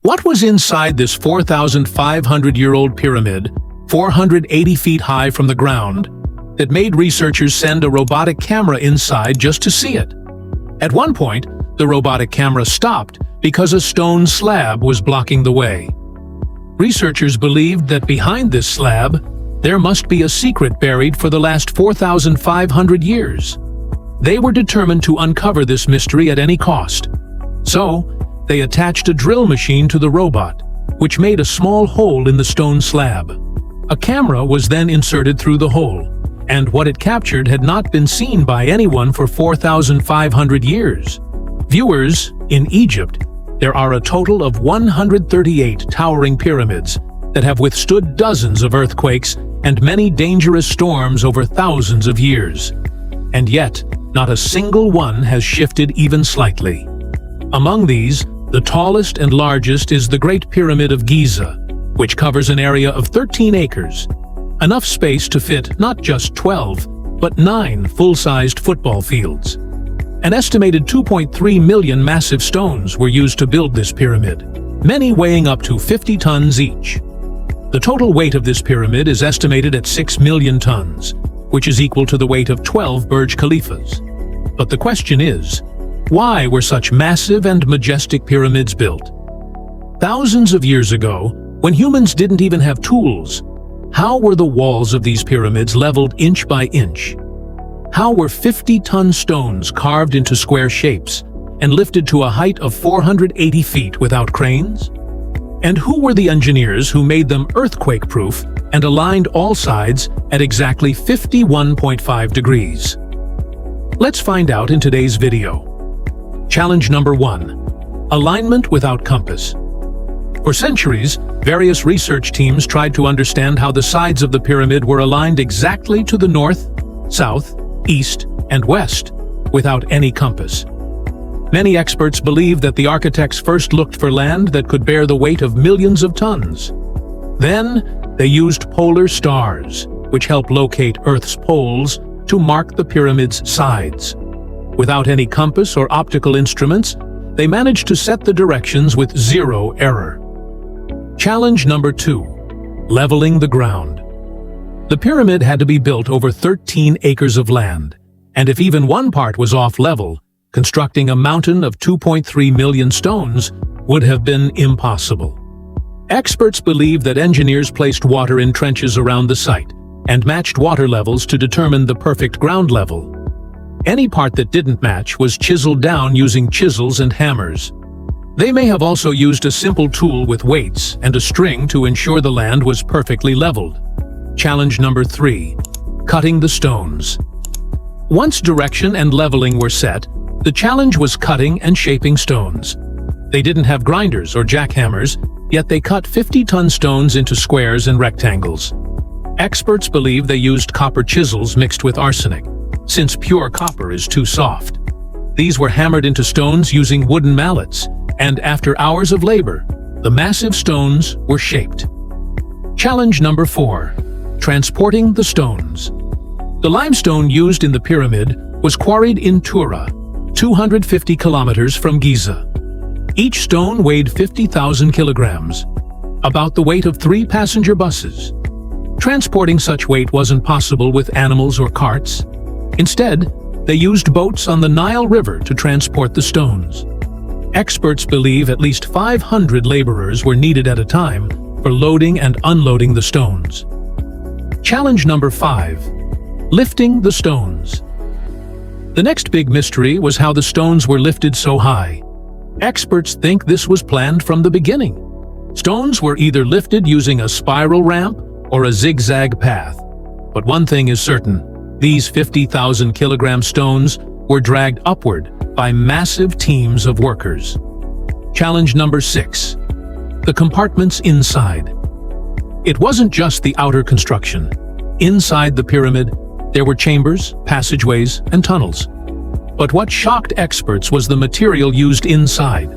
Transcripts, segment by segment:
What was inside this 4,500-year-old pyramid, 480 feet high from the ground, that made researchers send a robotic camera inside just to see it? At one point, the robotic camera stopped because a stone slab was blocking the way. Researchers believed that behind this slab, there must be a secret buried for the last 4,500 years. They were determined to uncover this mystery at any cost. So, they attached a drill machine to the robot, which made a small hole in the stone slab. A camera was then inserted through the hole, and what it captured had not been seen by anyone for 4,500 years. Viewers, in Egypt, there are a total of 138 towering pyramids that have withstood dozens of earthquakes and many dangerous storms over thousands of years. And yet, not a single one has shifted even slightly. Among these, the tallest and largest is the Great Pyramid of Giza, which covers an area of 13 acres, enough space to fit not just 12, but 9 full-sized football fields. An estimated 2.3 million massive stones were used to build this pyramid, many weighing up to 50 tons each. The total weight of this pyramid is estimated at 6 million tons, which is equal to the weight of 12 Burj Khalifas. But the question is, why were such massive and majestic pyramids built? Thousands of years ago, when humans didn't even have tools, how were the walls of these pyramids leveled inch by inch? How were 50-ton stones carved into square shapes and lifted to a height of 480 feet without cranes? And who were the engineers who made them earthquake-proof and aligned all sides at exactly 51.5 degrees? Let's find out in today's video. Challenge number 1. Alignment without compass. For centuries, various research teams tried to understand how the sides of the pyramid were aligned exactly to the north, south, east, and west, without any compass. Many experts believe that the architects first looked for land that could bear the weight of millions of tons. Then, they used polar stars, which help locate Earth's poles, to mark the pyramid's sides. Without any compass or optical instruments, they managed to set the directions with zero error. Challenge number 2. Leveling the ground. The pyramid had to be built over 13 acres of land, and if even one part was off level, constructing a mountain of 2.3 million stones would have been impossible. Experts believe that engineers placed water in trenches around the site and matched water levels to determine the perfect ground level. Any part that didn't match was chiseled down using chisels and hammers. They may have also used a simple tool with weights and a string to ensure the land was perfectly leveled. Challenge number 3. Cutting the stones. Once direction and leveling were set, the challenge was cutting and shaping stones. They didn't have grinders or jackhammers, yet they cut 50-ton stones into squares and rectangles. Experts believe they used copper chisels mixed with arsenic, since pure copper is too soft. These were hammered into stones using wooden mallets, and after hours of labor, the massive stones were shaped. Challenge number 4. Transporting the stones. The limestone used in the pyramid was quarried in Tura, 250 kilometers from Giza. Each stone weighed 50,000 kilograms, about the weight of 3 passenger buses. Transporting such weight wasn't possible with animals or carts. Instead, they used boats on the Nile River to transport the stones. Experts believe at least 500 laborers were needed at a time for loading and unloading the stones. Challenge number 5. Lifting the stones. The next big mystery was how the stones were lifted so high. Experts think this was planned from the beginning. Stones were either lifted using a spiral ramp or a zigzag path. But one thing is certain. These 50,000 kilogram stones were dragged upward by massive teams of workers. Challenge number 6. The compartments inside. It wasn't just the outer construction. Inside the pyramid, there were chambers, passageways, and tunnels. But what shocked experts was the material used inside.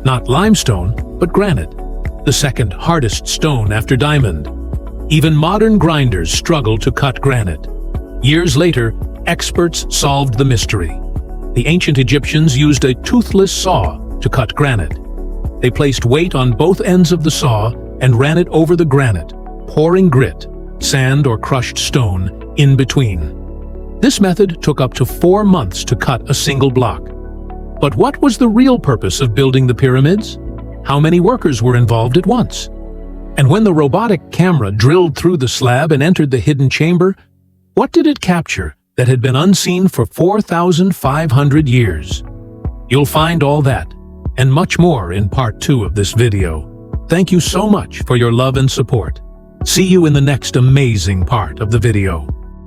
Not limestone, but granite, the second hardest stone after diamond. Even modern grinders struggle to cut granite. Years later, experts solved the mystery. The ancient Egyptians used a toothless saw to cut granite. They placed weight on both ends of the saw and ran it over the granite, pouring grit, sand or crushed stone, in between. This method took up to 4 months to cut a single block. But what was the real purpose of building the pyramids? How many workers were involved at once? And when the robotic camera drilled through the slab and entered the hidden chamber, what did it capture that had been unseen for 4,500 years? You'll find all that and much more in part 2 of this video. Thank you so much for your love and support. See you in the next amazing part of the video.